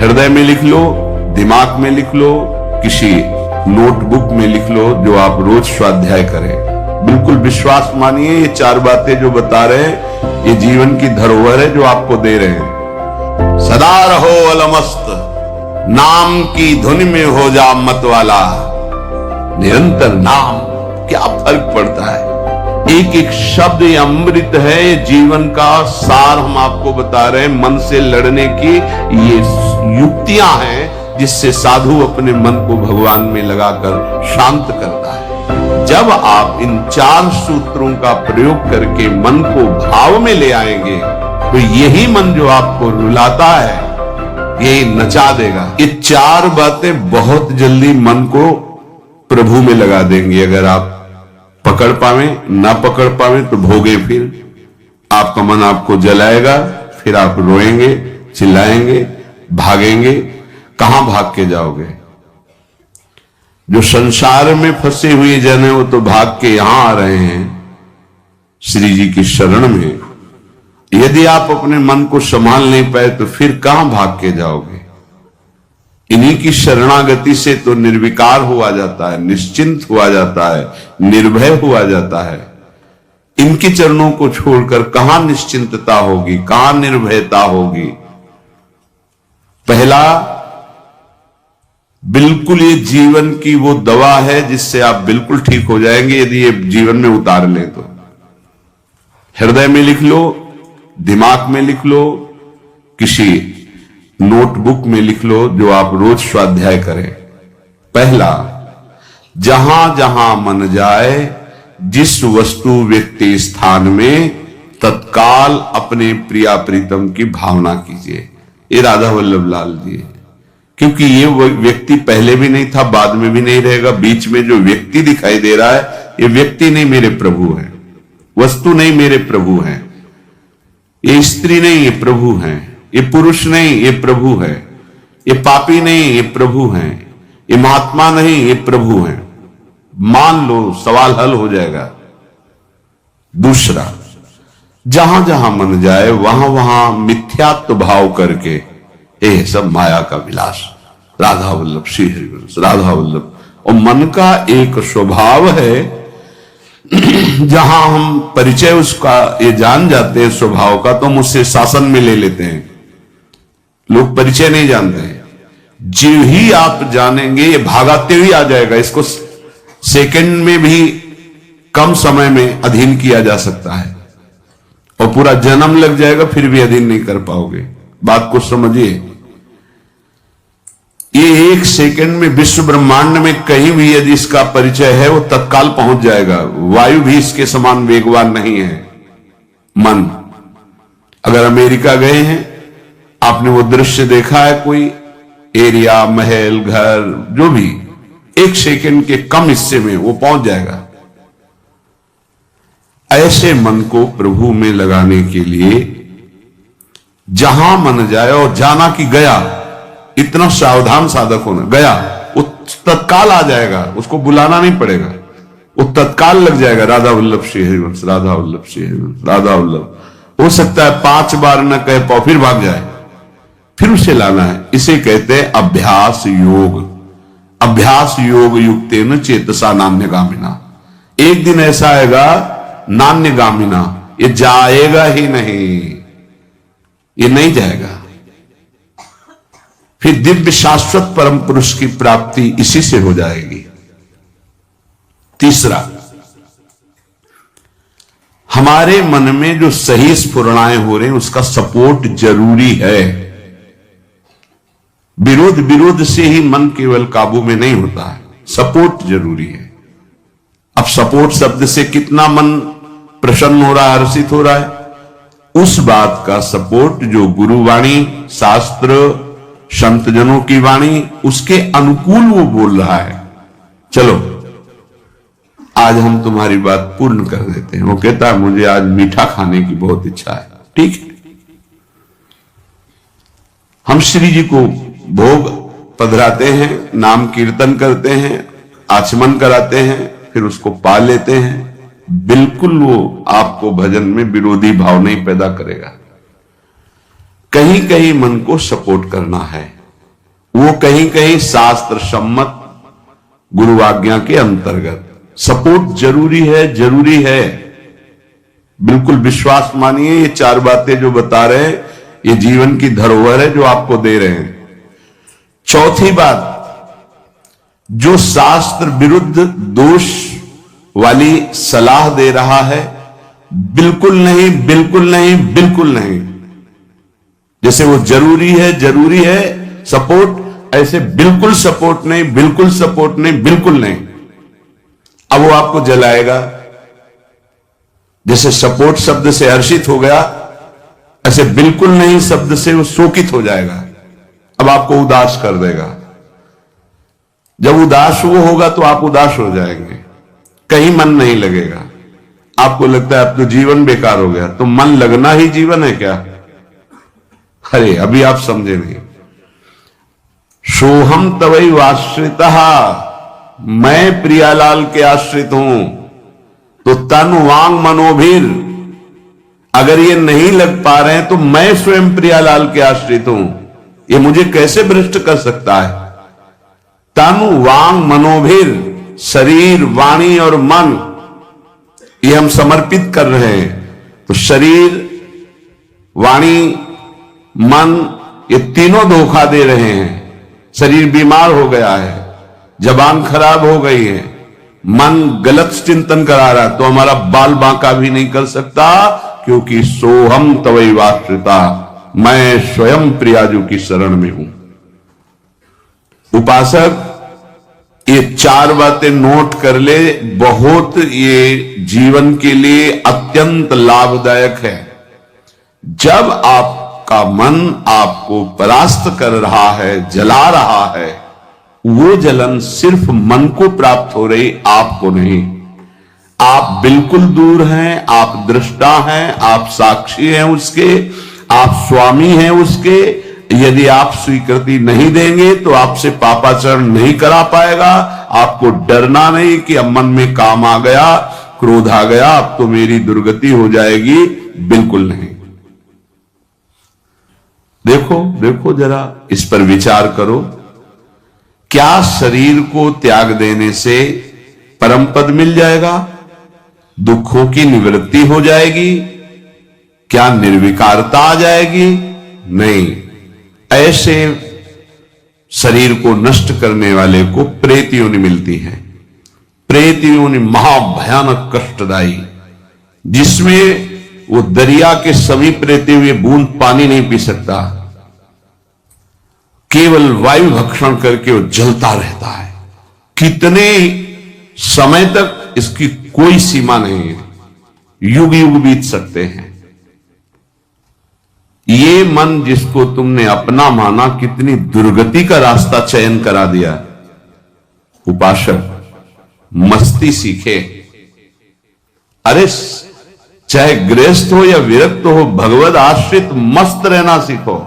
हृदय में लिख लो, दिमाग में लिख लो, किसी नोटबुक में लिख लो, जो आप रोज स्वाध्याय करें। बिल्कुल विश्वास मानिए, ये 4 बातें जो बता रहे हैं ये जीवन की धरोहर है जो आपको दे रहे हैं। सदा रहो अलमस्त, नाम की धुन में हो जा मत वाला। निरंतर नाम, क्या फर्क पड़ता है। एक एक शब्द ये अमृत है, ये जीवन का सार हम आपको बता रहे हैं। मन से लड़ने की ये युक्तियां हैं जिससे साधु अपने मन को भगवान में लगाकर शांत करता है। जब आप इन 4 सूत्रों का प्रयोग करके मन को भाव में ले आएंगे तो यही मन जो आपको रुलाता है ये नचा देगा। ये 4 बातें बहुत जल्दी मन को प्रभु में लगा देंगे। अगर आप पकड़ पावे, ना पकड़ पावे तो भोगे। फिर आपका मन आपको जलाएगा, फिर आप रोएंगे, चिल्लाएंगे, भागेंगे। कहां भाग के जाओगे? जो संसार में फंसे हुए जन है वो तो भाग के यहां आ रहे हैं श्री जी की शरण में। यदि आप अपने मन को संभाल नहीं पाए तो फिर कहां भाग के जाओगे? इन्हीं की शरणागति से तो निर्विकार हुआ जाता है, निश्चिंत हुआ जाता है, निर्भय हुआ जाता है। इनके चरणों को छोड़कर कहां निश्चिंतता होगी, कहां निर्भयता होगी? पहला, बिल्कुल ये जीवन की वो दवा है जिससे आप बिल्कुल ठीक हो जाएंगे यदि ये जीवन में उतार लें तो। हृदय में लिख लो, दिमाग में लिख लो, किसी नोटबुक में लिख लो, जो आप रोज स्वाध्याय करें। पहला, जहां जहां मन जाए, जिस वस्तु व्यक्ति स्थान में तत्काल अपने प्रिया प्रीतम की भावना कीजिए। ये राधा वल्लभ लाल जी है। क्योंकि ये व्यक्ति पहले भी नहीं था, बाद में भी नहीं रहेगा। बीच में जो व्यक्ति दिखाई दे रहा है ये व्यक्ति नहीं, मेरे प्रभु है। वस्तु नहीं, मेरे प्रभु है। ये स्त्री नहीं, ये प्रभु है। ये पुरुष नहीं, ये प्रभु है। ये पापी नहीं, ये प्रभु है। ये महात्मा नहीं, ये प्रभु है। मान लो, सवाल हल हो जाएगा। दूसरा, जहां जहां मन जाए वहां वहां मिथ्यात्व भाव करके ये सब माया का विलास। राधा वल्लभ, श्री हरिवंश, राधा वल्लभ। और मन का एक स्वभाव है, जहां हम परिचय उसका ये जान जाते हैं स्वभाव का, तो हम उससे शासन में ले लेते हैं। लोग परिचय नहीं जानते हैं। जो ही आप जानेंगे ये भागाते हुए आ जाएगा। इसको सेकंड में भी कम समय में अधीन किया जा सकता है और पूरा जन्म लग जाएगा फिर भी अधीन नहीं कर पाओगे। बात को समझिए। ये 1 सेकंड में विश्व ब्रह्मांड में कहीं भी यदि इसका परिचय है वो तत्काल पहुंच जाएगा। वायु भी इसके समान वेगवान नहीं है। मन, अगर अमेरिका गए हैं, आपने वो दृश्य देखा है, कोई एरिया, महल, घर, जो भी 1 सेकंड के कम हिस्से में वो पहुंच जाएगा। ऐसे मन को प्रभु में लगाने के लिए जहां मन जाए, और जाना कि गया, इतना सावधान साधक होना। गया वो तत्काल आ जाएगा, उसको बुलाना नहीं पड़ेगा, वो तत्काल लग जाएगा। राधा वल्लभ श्री हरिवंश, राधा वल्लभ श्री हरिवंश, राधा वल्लभ। हो सकता है 5 बार न कह पाओ, फिर भाग जाए, फिर उसे लाना है। इसे कहते हैं अभ्यास योग। अभ्यास योग युक्तेन चेतसा नान्यगामिना। एक दिन ऐसा आएगा नान्यगामिना, ये जाएगा ही नहीं, ये नहीं जाएगा। फिर दिव्य शाश्वत परम पुरुष की प्राप्ति इसी से हो जाएगी। तीसरा, हमारे मन में जो सही स्फुरणाएं हो रहे हैं उसका सपोर्ट जरूरी है। विरोध से ही मन केवल काबू में नहीं होता है, सपोर्ट जरूरी है। अब सपोर्ट शब्द से कितना मन प्रसन्न हो रहा है, हर्षित हो रहा है, उस बात का सपोर्ट जो गुरुवाणी, शास्त्र, संतजनों की वाणी, उसके अनुकूल वो बोल रहा है। चलो आज हम तुम्हारी बात पूर्ण कर देते हैं। वो कहता है मुझे आज मीठा खाने की बहुत इच्छा है। ठीक है, हम श्री जी को भोग पधराते हैं, नाम कीर्तन करते हैं, आचमन कराते हैं, फिर उसको पा लेते हैं। बिल्कुल वो आपको भजन में विरोधी भाव नहीं पैदा करेगा। कहीं कहीं मन को सपोर्ट करना है। वो कहीं कहीं शास्त्र सम्मत गुरु आज्ञा के अंतर्गत। सपोर्ट जरूरी है, जरूरी है। बिल्कुल विश्वास मानिए, ये चार बातें जो बता रहे हैं ये जीवन की धरोहर है जो आपको दे रहे हैं। चौथी बात, जो शास्त्र विरुद्ध दोष वाली सलाह दे रहा है, बिल्कुल नहीं, बिल्कुल नहीं, बिल्कुल नहीं। जैसे वो जरूरी है सपोर्ट, ऐसे बिल्कुल सपोर्ट नहीं, बिल्कुल सपोर्ट नहीं, बिल्कुल नहीं। अब वो आपको जलाएगा। जैसे सपोर्ट शब्द से हर्षित हो गया, ऐसे बिल्कुल नहीं शब्द से वो शोकित हो जाएगा। अब आपको उदास कर देगा। जब उदास वो होगा तो आप उदास हो जाएंगे, कहीं मन नहीं लगेगा। आपको लगता है अब तो जीवन बेकार हो गया। तो मन लगना ही जीवन है क्या? अरे अभी आप समझे नहीं। सोहम तवै आश्रितः, मैं प्रियालाल के आश्रित हूं। तो तन वांग मनोभीर, अगर ये नहीं लग पा रहे हैं तो मैं स्वयं प्रियालाल के आश्रित हूं। ये मुझे कैसे भ्रष्ट कर सकता है? तन वांग मनोभीर, शरीर वाणी और मन, ये हम समर्पित कर रहे हैं। तो शरीर वाणी मन ये तीनों धोखा दे रहे हैं। शरीर बीमार हो गया है, जबान खराब हो गई है, मन गलत चिंतन करा रहा है, तो हमारा बाल बांका भी नहीं कर सकता, क्योंकि सोहम तवै वाश्रिता, मैं स्वयं प्रियाजू की शरण में हूं। उपासक ये चार बातें नोट कर ले, बहुत ये जीवन के लिए अत्यंत लाभदायक है। जब आपका मन आपको परास्त कर रहा है, जला रहा है, वो जलन सिर्फ मन को प्राप्त हो रही, आपको नहीं। आप बिल्कुल दूर हैं, आप दृष्टा हैं, आप साक्षी हैं उसके, आप स्वामी हैं उसके। यदि आप स्वीकृति नहीं देंगे तो आपसे पापाचरण नहीं करा पाएगा। आपको डरना नहीं कि अब मन में काम आ गया, क्रोध आ गया, अब तो मेरी दुर्गति हो जाएगी, बिल्कुल नहीं। देखो देखो जरा इस पर विचार करो। क्या शरीर को त्याग देने से परम पद मिल जाएगा? दुखों की निवृत्ति हो जाएगी? क्या निर्विकारता आ जाएगी? नहीं। ऐसे शरीर को नष्ट करने वाले को प्रेत योनि मिलती है। प्रेत योनि महाभयानक कष्टदायी, जिसमें वो दरिया के समीप रहते हुए बूंद पानी नहीं पी सकता, केवल वायु भक्षण करके वो जलता रहता है। कितने समय तक इसकी कोई सीमा नहीं है, युग युग बीत सकते हैं। ये मन जिसको तुमने अपना माना, कितनी दुर्गति का रास्ता चयन करा दिया। उपासक मस्ती सीखे। अरे चाहे गृहस्थ हो या विरक्त हो, भगवद आश्रित मस्त रहना सीखो।